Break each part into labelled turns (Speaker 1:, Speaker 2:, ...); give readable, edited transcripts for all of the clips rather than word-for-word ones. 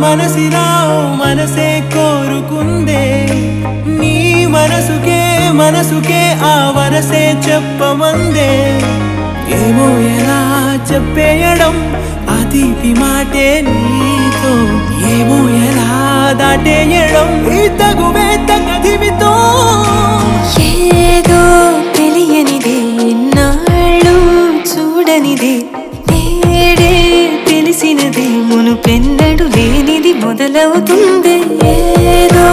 Speaker 1: మనసినా మనసే కోరుకుందే నీ మనసుకే ఆ వరసే చెప్పమందే ఏమో ఎలా చెప్పేయడం ఆ తీపి మాటే నీతో ఏమో ఎలా దాటేయడం ఈ తగువే తగదివితో
Speaker 2: ఏదో తెలియనిదే నాళ్ళు చూడనిదే నేడే తెలిసినదే మునుపెన్నడు లేనిది మొదలవుతుంది ఏదో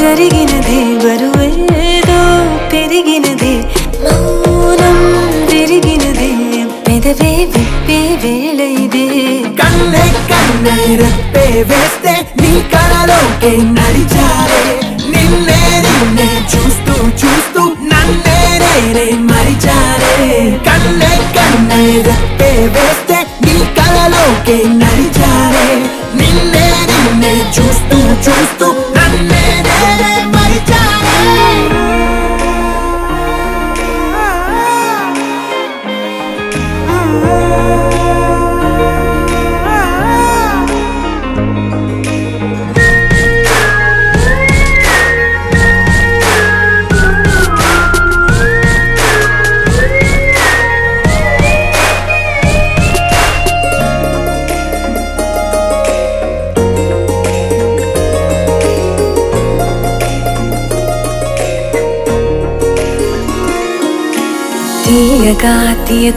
Speaker 2: జరిగినదే బరువేదో పెరిగినదే మౌనం విరిగినదే పెదవే విప్పే వేళ ఇదే
Speaker 1: కన్నే రెప్పే వేస్తే నీ కలలోకే నడిచారే నిన్నే చూస్తూ నన్నే నేనే మరిచారే కన్నే రెప్పే వేస్తే నీ కలలోకే నడిచారే నిన్నే చూస్తూ నన్నే నేనే మరిచారే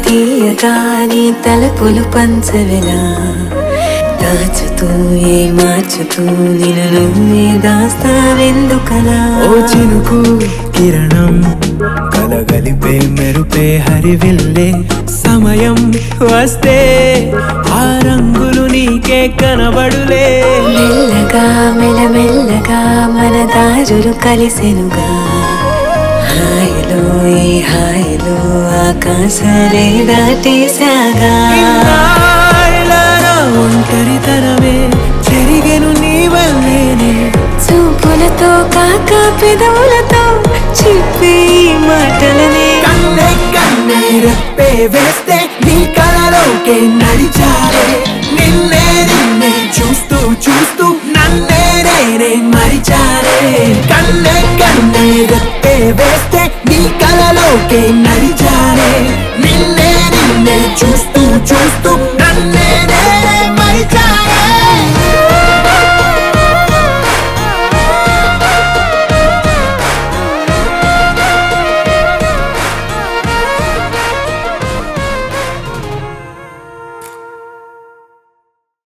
Speaker 2: తీయగా నీ తలపులు పంచవెలా దాచుతూ మార్చుతూ నిన్ను నువ్వే దాస్తావెందుకలా
Speaker 1: ఓ చినుకు కిరణం కలగలిపే మెరుపే హరివిల్లే సమయం వస్తే ఆ రంగులు నీకే కనబడులే
Speaker 2: మెల్లగా మన దారులు కలిసెనుగా హాయిలో ఈ హాయిలో ఆకాశాలే దాటేసాగా
Speaker 1: ఒంటరితనమే చెరిగెను నీ వల్లేనే
Speaker 2: చూపులతో కాక పెదవులతో చెప్పే మాటలనే
Speaker 1: కన్నే రెప్పే వేస్తే నీ కలలోకే నడిచారే నిన్నే చూస్తూ నన్నే నేనే మరిచారే కన్నే రెప్పే వేస్తే నీ కలలోకే నడిచారే నిన్నే చూస్తూ